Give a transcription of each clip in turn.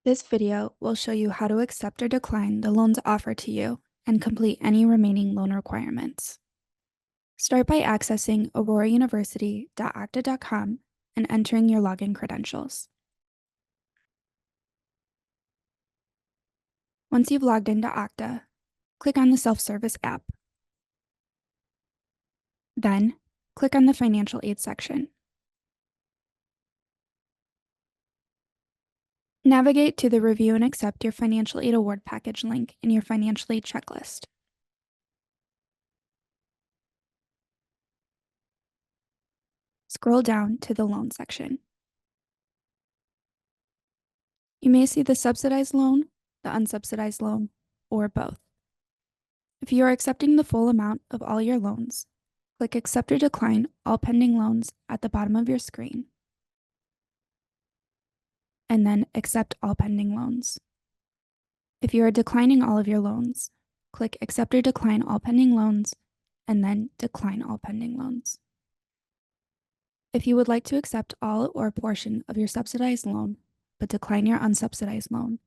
This video will show you how to accept or decline the loans offered to you and complete any remaining loan requirements. Start by accessing aurorauniversity.okta.com and entering your login credentials. Once you've logged into Okta, click on the self-service app. Then, click on the financial aid section. Navigate to the Review and Accept Your Financial Aid Award Package link in your financial aid checklist. Scroll down to the Loan section. You may see the subsidized loan, the unsubsidized loan, or both. If you are accepting the full amount of all your loans, click Accept or Decline All Pending Loans at the bottom of your screen, and then Accept All Pending Loans. If you are declining all of your loans, click Accept or Decline All Pending Loans, and then Decline All Pending Loans. If you would like to accept all or a portion of your subsidized loan, but decline your unsubsidized loan,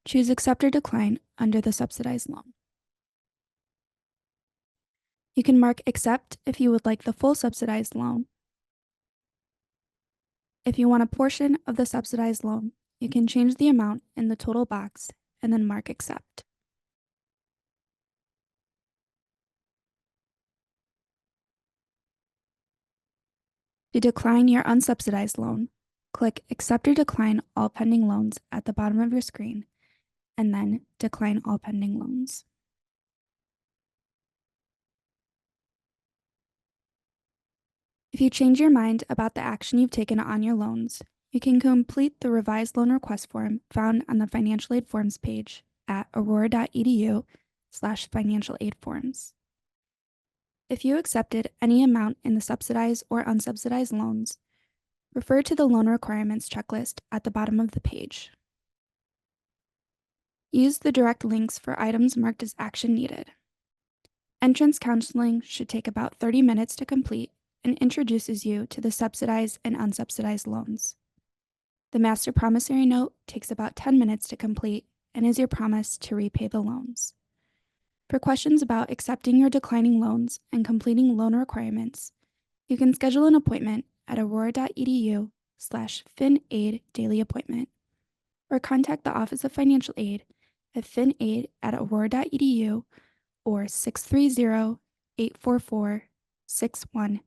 choose Accept or Decline under the subsidized loan. You can mark Accept if you would like the full subsidized loan. If you want a portion of the subsidized loan, you can change the amount in the total box and then mark Accept. To decline your unsubsidized loan, click Accept or Decline All Pending Loans at the bottom of your screen, and then Decline All Pending Loans. If you change your mind about the action you've taken on your loans, you can complete the revised loan request form found on the Financial Aid Forms page at aurora.edu/financialaidforms. If you accepted any amount in the subsidized or unsubsidized loans, refer to the loan requirements checklist at the bottom of the page. Use the direct links for items marked as action needed. Entrance counseling should take about 30 minutes to complete and introduces you to the subsidized and unsubsidized loans. The Master Promissory Note takes about 10 minutes to complete and is your promise to repay the loans. For questions about accepting or declining loans and completing loan requirements, you can schedule an appointment at aurora.edu/finaid daily appointment, or contact the Office of Financial Aid at finaid@aurora.edu or 630-844-6190.